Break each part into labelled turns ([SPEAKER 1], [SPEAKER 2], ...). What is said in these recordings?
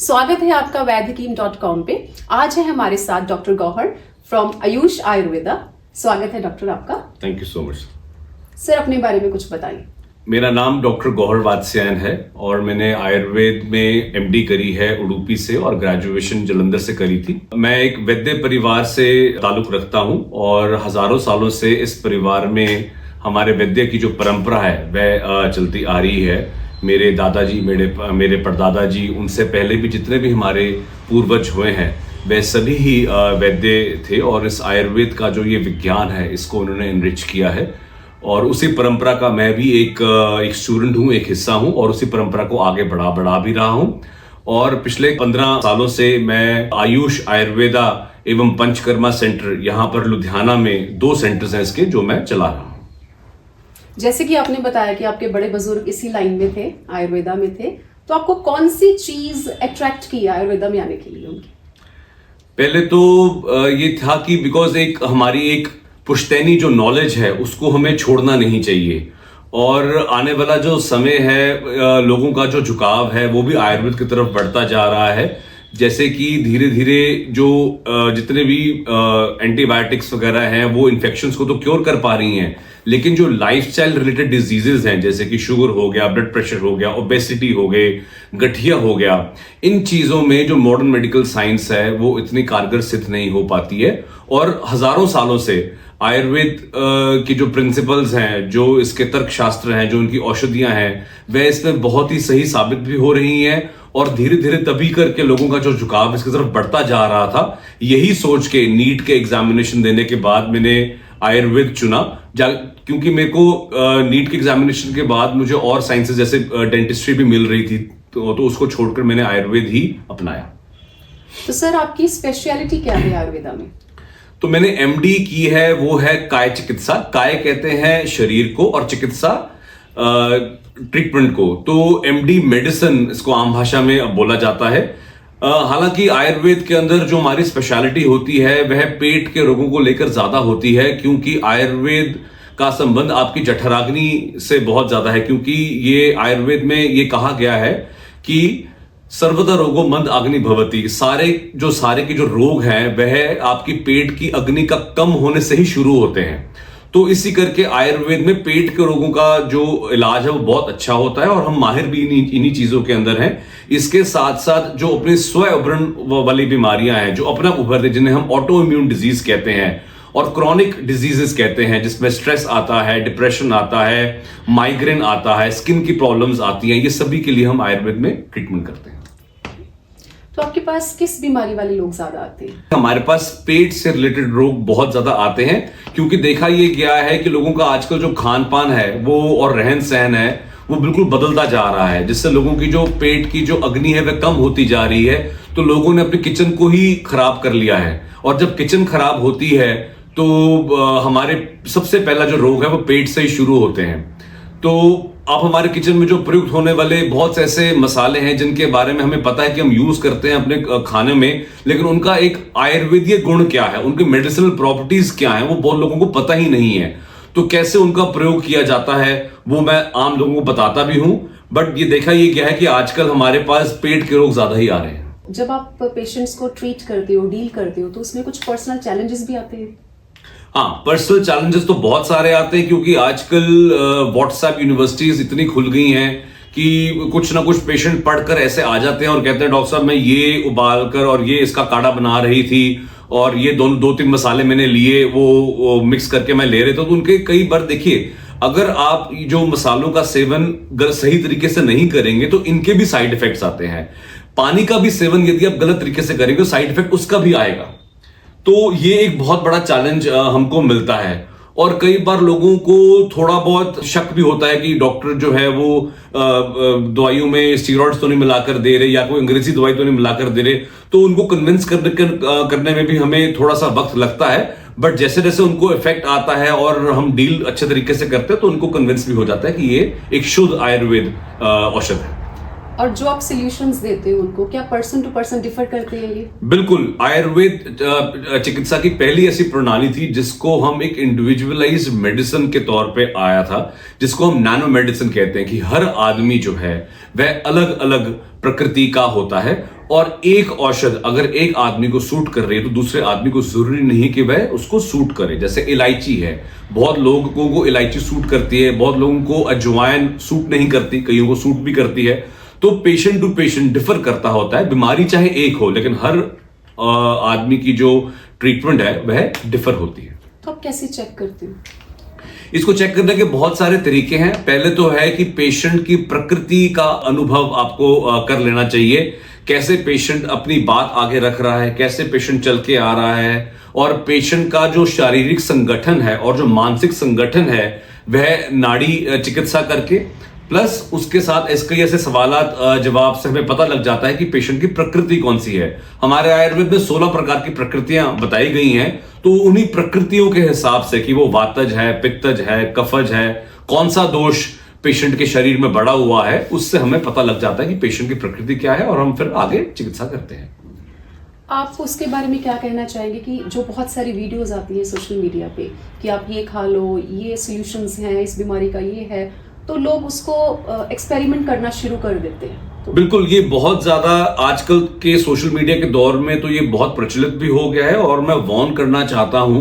[SPEAKER 1] स्वागत है आपका वैद्यकीम.com पे। आज है हमारे साथ डॉक्टर गौहर फ्रॉम आयुष आयुर्वेदा। स्वागत है डॉक्टर आपका।
[SPEAKER 2] Thank you so much.
[SPEAKER 1] Sir अपने बारे में कुछ बताइए।
[SPEAKER 2] मेरा नाम डॉक्टर गौहर वात्स्यायन है और मैंने आयुर्वेद में एमडी करी है उडुपी से और ग्रेजुएशन जालंधर से करी थी। मैं एक वैद्य परिवार से ताल्लुक रखता हूं और हजारों सालों से इस परिवार में हमारे वैद्य की जो परंपरा है वह चलती आ रही है। मेरे दादाजी, मेरे परदादा जी, उनसे पहले भी जितने भी हमारे पूर्वज हुए हैं वे सभी ही वैद्य थे और इस आयुर्वेद का जो ये विज्ञान है इसको उन्होंने एनरिच किया है और उसी परंपरा का मैं भी एक स्टूडेंट हूँ, एक हिस्सा हूँ और उसी परंपरा को आगे बढ़ा भी रहा हूँ। और पिछले 15 सालों से मैं आयुष आयुर्वेदा एवं पंचकर्मा सेंटर यहाँ पर लुधियाना में 2 सेंटर्स हैं इसके जो मैं चला रहा हूँ।
[SPEAKER 1] जैसे कि आपने बताया कि आपके बड़े बुजुर्ग इसी लाइन में थे, आयुर्वेदा में थे, तो आपको कौन सी चीज अट्रैक्ट की आयुर्वेदा में आने के लिए उनकी?
[SPEAKER 2] पहले तो ये था कि बिकॉज हमारी एक पुश्तैनी जो नॉलेज है उसको हमें छोड़ना नहीं चाहिए और आने वाला जो समय है लोगों का जो झुकाव है वो भी आयुर्वेद की तरफ बढ़ता जा रहा है। जैसे कि धीरे धीरे जो जितने भी एंटीबायोटिक्स वगैरह हैं वो इन्फेक्शंस को तो क्योर कर पा रही हैं, लेकिन जो लाइफस्टाइल रिलेटेड डिजीजेस हैं जैसे कि शुगर हो गया, ब्लड प्रेशर हो गया, ओबेसिटी हो गए, गठिया हो गया, इन चीजों में जो मॉडर्न मेडिकल साइंस है वो इतनी कारगर सिद्ध नहीं हो पाती है। और हजारों सालों से आयुर्वेद की जो प्रिंसिपल्स हैं, जो इसके तर्कशास्त्र हैं, जो उनकी औषधियां हैं, वह इसमें बहुत ही सही साबित भी हो रही हैं और धीरे धीरे तभी करके लोगों का जो झुकाव इसकी तरफ बढ़ता जा रहा था। यही सोच के नीट के एग्जामिनेशन देने के बाद मैंने आयुर्वेद चुना, क्योंकि मेरे को नीट के एग्जामिनेशन के बाद मुझे और साइंसेस जैसे डेंटिस्ट्री भी मिल रही थी तो उसको छोड़कर मैंने आयुर्वेद ही अपनाया।
[SPEAKER 1] तो सर आपकी स्पेशलिटी क्या है आयुर्वेदा में?
[SPEAKER 2] तो मैंने एमडी की है वो है काय चिकित्सा। काय कहते हैं शरीर को और चिकित्सा ट्रीटमेंट को, तो एमडी मेडिसिन इसको आम भाषा में बोला जाता है। हालांकि आयुर्वेद के अंदर जो हमारी स्पेशलिटी होती है वह पेट के रोगों को लेकर ज्यादा होती है, क्योंकि आयुर्वेद का संबंध आपकी जठराग्नि से बहुत ज्यादा है। क्योंकि ये आयुर्वेद में ये कहा गया है कि सर्वदा रोगो मंद अग्नि भवति, सारे के जो रोग हैं वह आपकी पेट की अग्नि का कम होने से ही शुरू होते हैं। तो इसी करके आयुर्वेद में पेट के रोगों का जो इलाज है वो बहुत अच्छा होता है और हम माहिर भी इन्हीं चीजों के अंदर हैं। इसके साथ साथ जो अपने स्व उभरण वाली बीमारियां हैं जो अपना उभरते, जिन्हें हम ऑटो इम्यून डिजीज कहते हैं और क्रॉनिक डिजीजेस कहते हैं, जिसमें स्ट्रेस आता है, डिप्रेशन आता है, माइग्रेन आता है, स्किन की प्रॉब्लम्स आती हैं, ये सभी के लिए हम आयुर्वेद में ट्रीटमेंट करते हैं।
[SPEAKER 1] तो आपके पास किस बीमारी वाले लोग ज्यादा आते हैं?
[SPEAKER 2] हमारे पास पेट से रिलेटेड रोग बहुत ज्यादा आते हैं, क्योंकि देखा ये गया है कि लोगों का आजकल जो खान पान है वो और रहन सहन है वो बिल्कुल बदलता जा रहा है, जिससे लोगों की जो पेट की जो अग्नि है वह कम होती जा रही है। तो लोगों ने अपने किचन को ही खराब कर लिया है और जब किचन खराब होती है तो हमारे सबसे पहला जो रोग है वो पेट से ही शुरू होते हैं। तो आप हमारे किचन में जो प्रयुक्त होने वाले बहुत से ऐसे मसाले हैं जिनके बारे में हमें पता है कि हम यूज करते हैं अपने खाने में, लेकिन उनका एक आयुर्वेदीय गुण क्या है, उनकी मेडिसिनल प्रॉपर्टीज क्या है, वो बहुत लोगों को पता ही नहीं है। तो कैसे उनका प्रयोग किया जाता है वो मैं आम लोगों को बताता भी हूं। बट ये देखा ये गया है कि आजकल हमारे पास पेट के रोग ज्यादा ही आ रहे हैं।
[SPEAKER 1] जब आप पेशेंट्स को ट्रीट करते हो, डील करते हो, तो उसमें कुछ पर्सनल चैलेंजेस भी आते हैं?
[SPEAKER 2] हाँ, पर्सनल चैलेंजेस तो बहुत सारे आते हैं, क्योंकि आजकल व्हाट्सएप यूनिवर्सिटीज इतनी खुल गई हैं कि कुछ ना कुछ पेशेंट पढ़कर ऐसे आ जाते हैं और कहते हैं डॉक्टर साहब मैं ये उबाल कर और ये इसका काढ़ा बना रही थी और ये 2-3 मसाले मैंने लिए वो मिक्स करके मैं ले रहे थे। तो उनके कई बार देखिए, अगर आप जो मसालों का सेवन सही तरीके से नहीं करेंगे तो इनके भी साइड इफेक्ट्स आते हैं। पानी का भी सेवन यदि आप गलत तरीके से करेंगे तो साइड इफेक्ट उसका भी आएगा। तो ये एक बहुत बड़ा चैलेंज हमको मिलता है और कई बार लोगों को थोड़ा बहुत शक भी होता है कि डॉक्टर जो है वो दवाइयों में स्टीरॉइड्स तो नहीं मिलाकर दे रहे या कोई अंग्रेजी दवाई तो नहीं मिलाकर दे रहे। तो उनको कन्विंस करने में भी हमें थोड़ा सा वक्त लगता है, बट जैसे जैसे उनको इफेक्ट आता है और हम डील अच्छे तरीके से करते हैं तो उनको कन्विंस भी हो जाता है कि ये एक शुद्ध आयुर्वेद औषध है।
[SPEAKER 1] और जो आप सॉल्यूशंस देते हो उनको क्या पर्सन टू पर्सन डिफर करते हैं ये?
[SPEAKER 2] बिल्कुल, आयुर्वेद चिकित्सा की पहली ऐसी प्रणाली थी जिसको हम एक इंडिविजुअलाइज्ड मेडिसिन के तौर पे आया था, जिसको हम नैनो मेडिसिन कहते हैं कि हर आदमी जो है वह अलग अलग प्रकृति का होता है और एक औषध अगर एक आदमी को सूट कर रही है तो दूसरे आदमी को जरूरी नहीं कि वह उसको सूट करे। जैसे इलायची है, बहुत लोगों को इलायची सूट करती है, बहुत लोगों को अजवाइन सूट नहीं करती, कईयों को सूट भी करती है। तो पेशेंट टू पेशेंट डिफर करता होता है। बीमारी चाहे एक हो लेकिन हर आदमी की जो ट्रीटमेंट है वह डिफर होती है।
[SPEAKER 1] तो आप कैसे चेक करते हो?
[SPEAKER 2] इसको चेक करने के बहुत सारे तरीके हैं। पहले तो है कि पेशेंट की प्रकृति का अनुभव आपको कर लेना चाहिए। कैसे पेशेंट अपनी बात आगे रख रहा है, कैसे पेशेंट चल के आ रहा है, और पेशेंट का जो शारीरिक संगठन है और जो मानसिक संगठन है वह नाड़ी चिकित्सा करके प्लस उसके साथ ऐसे सवालात जवाब से हमें पता लग जाता है कि पेशेंट की प्रकृति कौन सी है। हमारे आयुर्वेद में 16 प्रकार की प्रकृतियां बताई गई हैं, तो उन्हीं प्रकृतियों के हिसाब से कि वो वातज है, पित्तज है, कफज है, कौन सा दोष पेशेंट के शरीर में बढ़ा हुआ है, उससे हमें पता लग जाता है कि पेशेंट की प्रकृति क्या है और हम फिर आगे चिकित्सा करते हैं।
[SPEAKER 1] आप उसके बारे में क्या कहना चाहेंगे कि जो बहुत सारी वीडियोस आती हैं सोशल मीडिया पे कि आप ये खा लो, ये सॉल्यूशंस हैं, इस बीमारी का ये है, तो लोग उसको एक्सपेरिमेंट करना शुरू कर देते हैं। तो
[SPEAKER 2] बिल्कुल, ये बहुत ज्यादा आजकल के सोशल मीडिया के दौर में तो ये बहुत प्रचलित भी हो गया है। और मैं वार्न करना चाहता हूं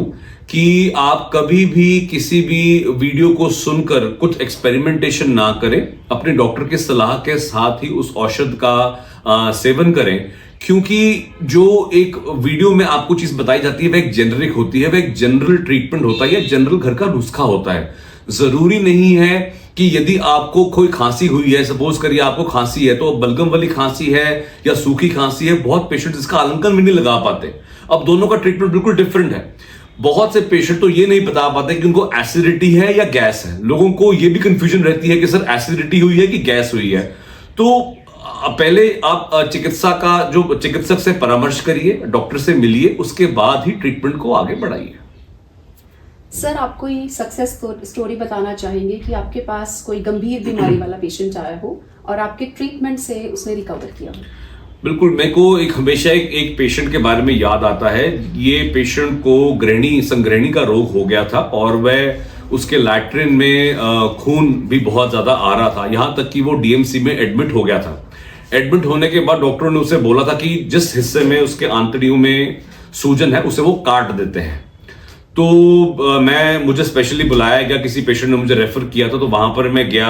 [SPEAKER 2] कि आप कभी भी किसी भी वीडियो को सुनकर कुछ एक्सपेरिमेंटेशन ना करें। अपने डॉक्टर की सलाह के साथ ही उस औषध का सेवन करें, क्योंकि जो एक वीडियो में आपको चीज बताई जाती है वह एक जेनरिक होती है, वह एक जनरल ट्रीटमेंट होता है या जनरल घर का नुस्खा होता है। जरूरी नहीं है कि यदि आपको कोई खांसी हुई है, सपोज करिए आपको खांसी है, तो बलगम वाली खांसी है या सूखी खांसी है, बहुत पेशेंट इसका आलंकन भी नहीं लगा पाते। अब दोनों का ट्रीटमेंट बिल्कुल डिफरेंट है। बहुत से पेशेंट तो ये नहीं बता पाते कि उनको एसिडिटी है या गैस है। लोगों को ये भी कंफ्यूजन रहती है कि सर एसिडिटी हुई है कि गैस हुई है। तो पहले आप चिकित्सक से परामर्श करिए, डॉक्टर से मिलिए, उसके बाद ही ट्रीटमेंट को आगे बढ़ाइए।
[SPEAKER 1] सर, आप कोई सक्सेस स्टोरी बताना चाहेंगे कि आपके पास कोई गंभीर बीमारी वाला पेशेंट आया हो और आपके ट्रीटमेंट से उसने रिकवर किया हो?
[SPEAKER 2] बिल्कुल, मेरे को हमेशा एक पेशेंट के बारे में याद आता है। ये पेशेंट को संग्रहणी का रोग हो गया था और वह उसके लैट्रिन में खून भी बहुत ज्यादा आ रहा था, यहां तक कि वो डीएमसी में एडमिट हो गया था। एडमिट होने के बाद डॉक्टरों ने उसे बोला था कि जिस हिस्से में उसके आंतड़ियों में सूजन है उसे वो काट देते हैं। तो मुझे स्पेशली बुलाया गया, किसी पेशेंट ने मुझे रेफर किया था, तो वहां पर मैं गया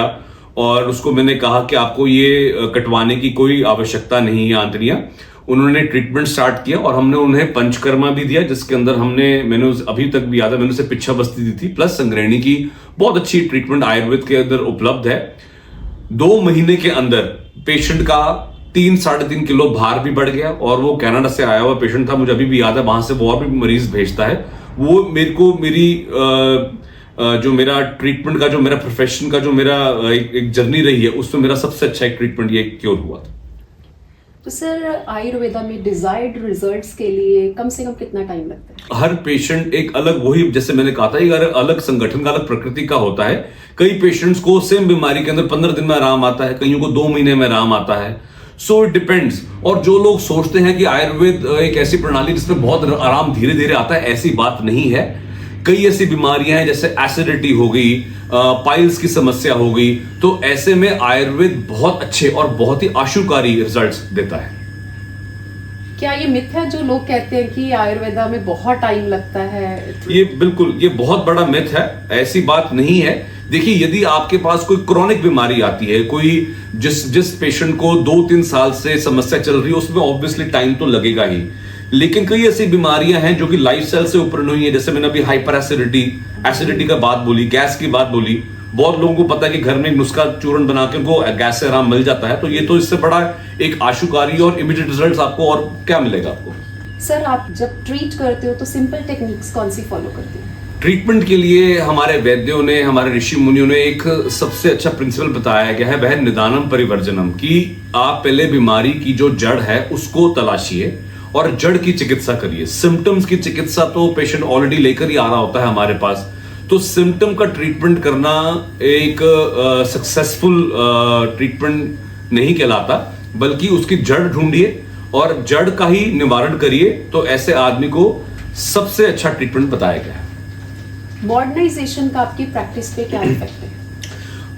[SPEAKER 2] और उसको मैंने कहा कि आपको ये कटवाने की कोई आवश्यकता नहीं है आंतड़ियां। उन्होंने ट्रीटमेंट स्टार्ट किया और हमने उन्हें पंचकर्मा भी दिया, जिसके अंदर मैंने अभी तक भी याद है, मैंने उसे पिच्छा बस्ती दी थी, प्लस संग्रहणी की बहुत अच्छी ट्रीटमेंट आयुर्वेद के अंदर उपलब्ध है। 2 महीने के अंदर पेशेंट का 3-3.5 किलो भार भी बढ़ गया और वो कनाडा से आया हुआ पेशेंट था, मुझे अभी भी याद है। वहां से वो और भी मरीज भेजता है। वो मेरा ट्रीटमेंट का, जो मेरा प्रोफेशन का, जो मेरा एक जर्नी रही है, उसमें मेरा सबसे अच्छा एक ट्रीटमेंट ये क्योर हुआ था।
[SPEAKER 1] तो सर, आयुर्वेदा में डिजायर्ड रिजल्ट्स के लिए कम से कम कितना टाइम लगता है? हर
[SPEAKER 2] पेशेंट एक अलग, वही जैसे मैंने कहा था, एक अलग संगठन का, अलग प्रकृति का होता है। कई पेशेंट्स को सेम बीमारी के अंदर 15 दिन में आराम आता है, कईयों को 2 महीने में आराम आता है। So it depends. और जो लोग सोचते हैं कि आयुर्वेद एक ऐसी प्रणाली जिसमें बहुत आराम धीरे धीरे आता है, ऐसी बात नहीं है। कई ऐसी बीमारियां हैं जैसे एसिडिटी हो गई, पाइल्स की समस्या हो गई, तो ऐसे में आयुर्वेद बहुत अच्छे और बहुत ही आशुकारी रिजल्ट्स देता है।
[SPEAKER 1] क्या ये मिथ है जो लोग कहते हैं कि आयुर्वेदा में बहुत टाइम लगता है?
[SPEAKER 2] ये बहुत बड़ा मिथ है, ऐसी बात नहीं है। देखिए, यदि आपके पास कोई क्रॉनिक बीमारी आती है, कोई जिस पेशेंट को 2-3 साल से समस्या चल रही है, उसमें ऑब्वियसली टाइम तो लगेगा ही। लेकिन कई ऐसी बीमारियां हैं जो कि लाइफस्टाइल से ऊपर नहीं है। जैसे मैंने अभी हाइपर एसिडिटी का बात बोली, गैस की बात बोली। बहुत लोगों को पता है कि घर में एक नुस्खा चूर्ण बना के उनको गैस से आराम मिल जाता है, तो ये तो इससे बड़ा एक आशुकारी और इमीडिएट रिजल्ट आपको और क्या मिलेगा आपको।
[SPEAKER 1] सर, आप जब ट्रीट करते हो तो सिंपल टेक्निक्स कौन सी फॉलो करते हो?
[SPEAKER 2] ट्रीटमेंट के लिए हमारे वैद्यों ने, हमारे ऋषि मुनियों ने एक सबसे अच्छा प्रिंसिपल बताया गया है, वह निदानम परिवर्जनम, कि आप पहले बीमारी की जो जड़ है उसको तलाशिए और जड़ की चिकित्सा करिए। सिम्टम्स की चिकित्सा तो पेशेंट ऑलरेडी लेकर ही आ रहा होता है हमारे पास, तो सिम्टम का ट्रीटमेंट करना एक सक्सेसफुल ट्रीटमेंट नहीं कहलाता, बल्कि उसकी जड़ ढूंढिए और जड़ का ही निवारण करिए, तो ऐसे आदमी को सबसे अच्छा ट्रीटमेंट बताया गया है।
[SPEAKER 1] मॉडर्नाइजेशन का आपकी प्रैक्टिस पे क्या इफेक्ट है?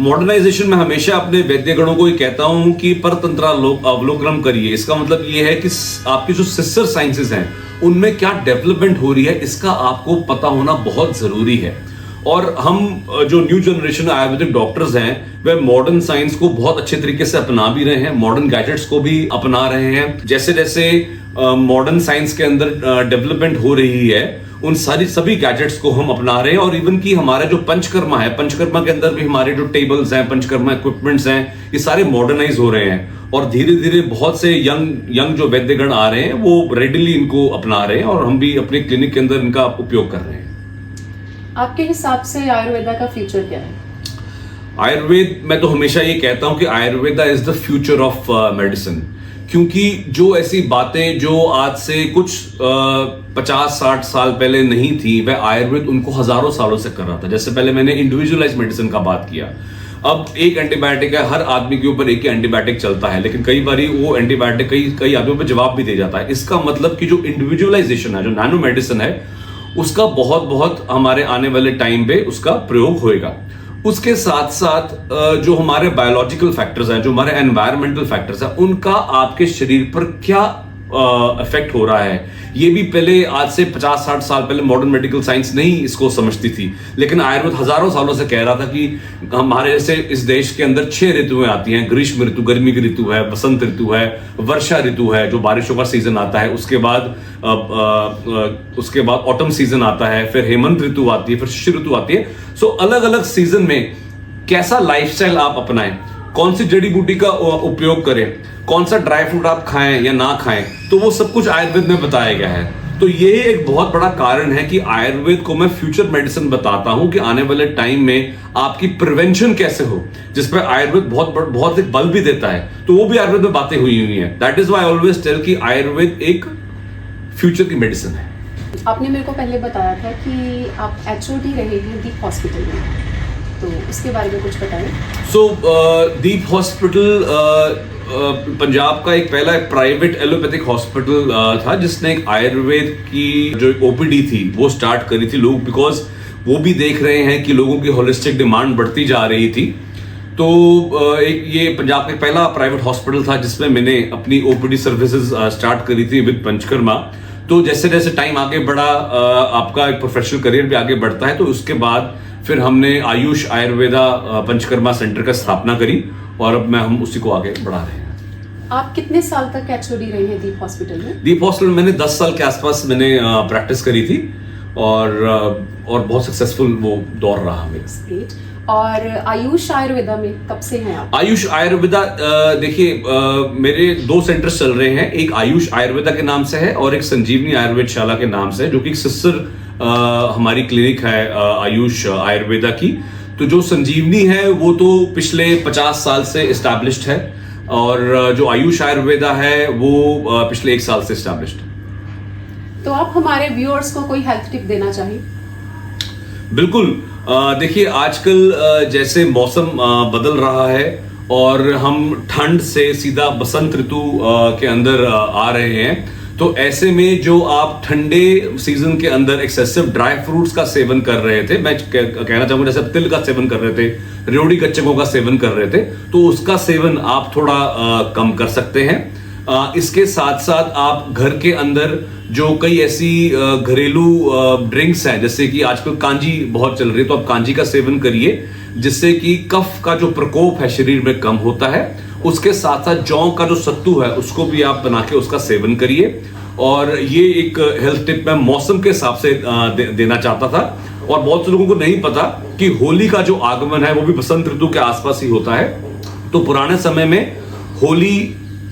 [SPEAKER 2] मॉडर्नाइजेशन में हमेशा अपने वैद्यगणों को ये कहता हूं कि परतंत्र अवलोकन करिए। इसका मतलब ये है कि आपकी जो सिस्टर साइंसेज हैं उनमें क्या डेवलपमेंट हो रही है, इसका आपको पता होना बहुत जरूरी है। और हम जो न्यू जनरेशन आयुर्वेदिक डॉक्टर्स हैं वे मॉडर्न साइंस को बहुत अच्छे तरीके से अपना भी रहे हैं, मॉडर्न गैजेट्स को भी अपना रहे हैं। जैसे जैसे मॉडर्न साइंस के अंदर डेवलपमेंट हो रही है उन सभी गैजेट्स को हम अपना रहे हैं। और इवन कि हमारा जो पंचकर्मा है, पंचकर्मा के अंदर भी हमारे जो टेबल्स हैं, पंचकर्मा इक्विपमेंट्स हैं, ये सारे मॉडर्नाइज हो रहे हैं। और धीरे धीरे बहुत से यंग जो वैद्यगण आ रहे हैं वो रेडिली इनको अपना रहे हैं और हम भी अपने क्लिनिक के अंदर इनका उपयोग कर रहे हैं।
[SPEAKER 1] आपके हिसाब से आयुर्वेदा का फ्यूचर क्या है?
[SPEAKER 2] आयुर्वेद, मैं तो हमेशा ये कहता हूं कि Ayurveda is the future of medicine. क्योंकि जो ऐसी बातें जो आज से कुछ 50-60 साल पहले नहीं थी, वह आयुर्वेद उनको हजारों सालों से कर रहा था। जैसे पहले मैंने इंडिविजुअलाइज मेडिसिन का बात किया, अब एक एंटीबायोटिक है, हर आदमी के ऊपर एक ही एंटीबायोटिक चलता है, लेकिन कई बार वो एंटीबायोटिक कई आदमियों पर जवाब भी दे जाता है। इसका मतलब कि जो इंडिविजुअलाइजेशन है, जो नैनो मेडिसिन है, उसका बहुत हमारे आने वाले टाइम पे उसका प्रयोग होएगा। उसके साथ साथ जो हमारे बायोलॉजिकल फैक्टर्स हैं, जो हमारे एनवायरमेंटल फैक्टर्स हैं, उनका आपके शरीर पर क्या इफेक्ट हो रहा है, ये भी पहले आज से 50-60 साल पहले मॉडर्न मेडिकल साइंस नहीं इसको समझती थी। लेकिन आयुर्वेद हजारों सालों से कह रहा था कि हमारे जैसे इस देश के अंदर 6 ऋतुएं आती हैं, ग्रीष्म ऋतु, गर्मी की ऋतु है, बसंत ऋतु है, वर्षा ऋतु है जो बारिशों का सीजन आता है, उसके बाद ऑटम सीजन आता है, फिर हेमंत ऋतु आती है, फिर शिशिर ऋतु आती है। सो अलग अलग सीजन में कैसा लाइफस्टाइल आप अपनाएं, कौन सी जड़ी बूटी का उपयोग करें, कौन सा ड्राई फ्रूट आप खाएं या ना खाएं, तो वो सब कुछ आयुर्वेद में बताया गया है। तो ये एक बहुत बड़ा कारण है कि आयुर्वेद को मैं फ्यूचर मेडिसिन बताता हूं कि आने वाले टाइम में आपकी प्रिवेंशन कैसे हो, जिस पर आयुर्वेद बहुत एक बल भी देता है। तो वो भी आयुर्वेद में बातें हुई है। That is why I always tell कि आयुर्वेद एक फ्यूचर की मेडिसिन है।
[SPEAKER 1] आपने मेरे को पहले बताया था कि आप HOD रहे हैं दीप हॉस्पिटल में, तो उसके बारे में कुछ बताएं।
[SPEAKER 2] दीप हॉस्पिटल पंजाब का एक पहला प्राइवेट एलोपैथिक हॉस्पिटल था जिसने एक आयुर्वेद की जो OPD थी वो स्टार्ट करी थी। लोग बिकॉज वो भी देख रहे हैं कि लोगों की होलिस्टिक डिमांड बढ़ती जा रही थी, तो एक ये पंजाब का पहला प्राइवेट हॉस्पिटल था जिसमें मैंने अपनी OPD सर्विसेज स्टार्ट करी थी विद पंचकर्मा। तो जैसे जैसे टाइम आगे बढ़ा, आपका एक प्रोफेशनल करियर भी आगे बढ़ता है, तो उसके बाद फिर हमने आयुष आयुर्वेदा पंचकर्मा सेंटर का स्थापना करी और अब हम उसी को आगे बढ़ा रहे हैं।
[SPEAKER 1] आप कितने साल तक HOD रहे हैं दीप हॉस्पिटल में?
[SPEAKER 2] दीप हॉस्पिटल में मैंने 10 साल के आसपास मैंने प्रैक्टिस करी थी और बहुत सक्सेसफुल वो दौर रहा मेरा।
[SPEAKER 1] और आयुष आयुर्वेदा में कब से हैं आप? आयुष
[SPEAKER 2] आयुर्वेदा देखिए, मेरे 2 सेंटर्स चल रहे हैं, एक आयुष आयुर्वेदा के नाम से है और एक संजीवनी आयुर्वेदशाला के नाम से है, जो कि सिस्टर हमारी क्लिनिक है आयुष आयुर्वेदा की। तो जो संजीवनी है वो तो पिछले 50 साल से एस्टैब्लिश्ड है और जो आयुष आयुर्वेदा है वो पिछले 1 साल से एस्टैब्लिश्ड है।
[SPEAKER 1] तो आप हमारे व्यूअर्स को कोई हेल्थ टिप देना चाहिए?
[SPEAKER 2] बिल्कुल। देखिए, आजकल जैसे मौसम बदल रहा है और हम ठंड से सीधा बसंत ऋतु के अंदर आ रहे हैं, तो ऐसे में जो आप ठंडे सीजन के अंदर एक्सेसिव ड्राई फ्रूट्स का सेवन कर रहे थे, मैं कहना चाहूंगा जैसे तिल का सेवन कर रहे थे, रेवड़ी गच्चकों का सेवन कर रहे थे, तो उसका सेवन आप थोड़ा कम कर सकते हैं। इसके साथ साथ आप घर के अंदर जो कई ऐसी घरेलू ड्रिंक्स हैं, जैसे कि आजकल कांजी बहुत चल रही है, तो आप कांजी का सेवन करिए, जिससे कि कफ का जो प्रकोप है शरीर में कम होता है। उसके साथ साथ जौ का जो सत्तू है उसको भी आप बना के उसका सेवन करिए। और ये एक हेल्थ टिप मैं मौसम के हिसाब से देना चाहता था। और बहुत से लोगों को नहीं पता कि होली का जो आगमन है वो भी बसंत ऋतु के आसपास ही होता है। तो पुराने समय में होली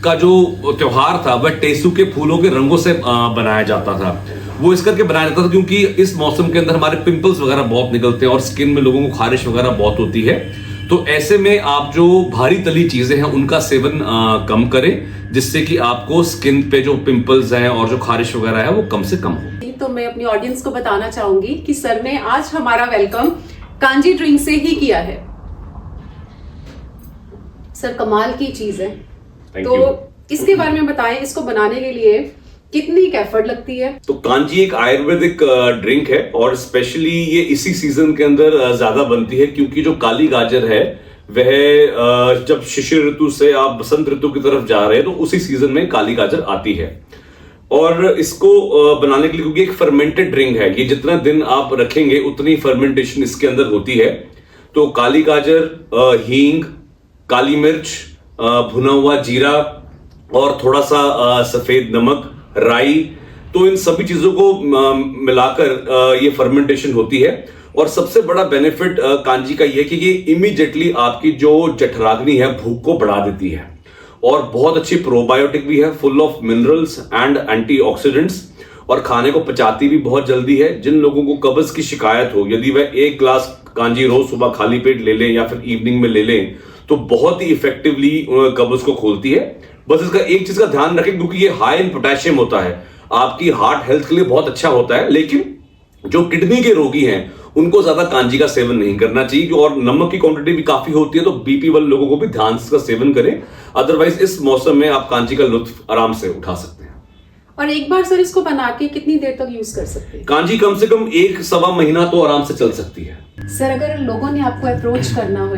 [SPEAKER 2] का जो त्योहार था वह टेसू के फूलों के रंगों से बनाया जाता था। वो इस करके बनाया जाता था क्योंकि इस मौसम के अंदर हमारे पिंपल्स वगैरह बहुत निकलते हैं और स्किन में लोगों को खारिश वगैरह बहुत होती है। तो ऐसे में आप जो भारी तली चीजें हैं उनका सेवन कम करें, जिससे कि आपको स्किन पे जो पिंपल्स हैं और जो खारिश वगैरह है वो कम से कम हो।
[SPEAKER 1] तो मैं अपनी ऑडियंस को बताना चाहूंगी कि सर ने आज हमारा वेलकम कांजी ड्रिंक से ही किया है। सर कमाल की चीज है, तो इसके बारे में बताएं, इसको बनाने के लिए कितनी एफर्ट लगती है?
[SPEAKER 2] तो कांजी एक आयुर्वेदिक ड्रिंक है और स्पेशली ये इसी सीजन के अंदर ज्यादा बनती है, क्योंकि जो काली गाजर है वह जब शिशिर ऋतु से आप बसंत ऋतु की तरफ जा रहे हैं तो उसी सीजन में काली गाजर आती है। और इसको बनाने के लिए, क्योंकि एक फर्मेंटेड ड्रिंक है, ये जितना दिन आप रखेंगे उतनी फर्मेंटेशन इसके अंदर होती है। तो काली गाजर, हींग, काली मिर्च, भुना हुआ जीरा और थोड़ा सा सफेद नमक, राई, तो इन सभी चीजों को मिलाकर ये फर्मेंटेशन होती है। और सबसे बड़ा बेनिफिट कांजी का ये कि ये इमीडिएटली आपकी जो जठराग्नि है, भूख को बढ़ा देती है और बहुत अच्छी प्रोबायोटिक भी है, full of minerals and antioxidants, और खाने को पचाती भी बहुत जल्दी है। जिन लोगों को कब्ज की शिकायत हो, यदि वह 1 ग्लास कांजी रोज सुबह खाली पेट ले लें या फिर इवनिंग में ले लें तो बहुत ही इफेक्टिवली कब्ज को खोलती है। बस इसका एक चीज का ध्यान रखें, क्योंकि ये हाई इन पोटेशियम होता है, आपकी हार्ट हेल्थ के लिए बहुत अच्छा होता है। लेकिन जो किडनी के रोगी हैं उनको ज्यादा कांजी का सेवन नहीं करना चाहिए, और नमक की क्वांटिटी भी काफी होती है, तो बीपी वाले लोगों को भी ध्यान से इसका सेवन करें। अदरवाइज इस मौसम में आप कांजी का लुत्फ आराम से उठा सकते हैं।
[SPEAKER 1] और एक बार सर इसको बना के कितनी देर तक यूज कर सकते हैं?
[SPEAKER 2] कांजी कम से कम 1-1.25 महीना तो आराम से चल सकती है।
[SPEAKER 1] सर अगर लोगों ने आपको अप्रोच करना हो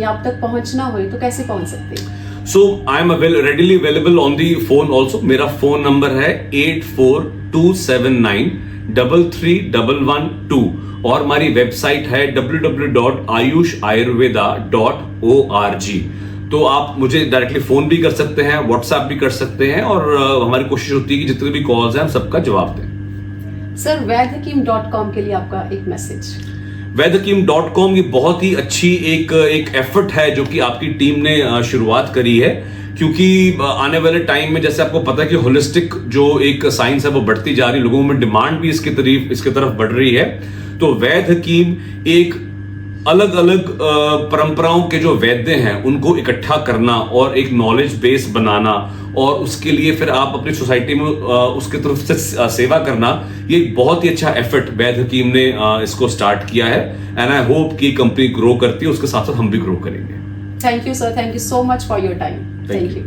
[SPEAKER 1] या आप तक पहुंचना हो तो कैसे पहुंच सकते हैं?
[SPEAKER 2] So I am readily available on the phone also. मेरा फोन नंबर है 8427933112 और हमारी वेबसाइट है www.ayushayurveda.org। तो आप मुझे डायरेक्टली फोन भी कर सकते हैं, व्हाट्सएप भी कर सकते हैं, और हमारी कोशिश होती है कि जितने भी कॉल्स हैं हम सबका जवाब दें।
[SPEAKER 1] सर वैधकीम.com के लिए आपका एक मैसेज।
[SPEAKER 2] वैधकीम.com ये बहुत ही अच्छी एक एफर्ट है जो कि आपकी टीम ने शुरुआत करी है, क्योंकि आने वाले टाइम में जैसे आपको पता है कि होलिस्टिक जो एक साइंस है वो बढ़ती जा रही है, लोगों में डिमांड भी इसकी तरफ बढ़ रही है। तो वैधकीम एक अलग अलग परंपराओं के जो वैद्य हैं उनको इकट्ठा करना और एक नॉलेज बेस बनाना, और उसके लिए फिर आप अपनी सोसाइटी में उसके तरफ से सेवा करना, ये एक बहुत ही अच्छा एफर्ट वैधकीम ने इसको स्टार्ट किया है। एंड आई होप कि कंपनी ग्रो करती है, उसके साथ साथ हम भी ग्रो करेंगे।
[SPEAKER 1] Thank you sir, thank you so much for your time. Thank you.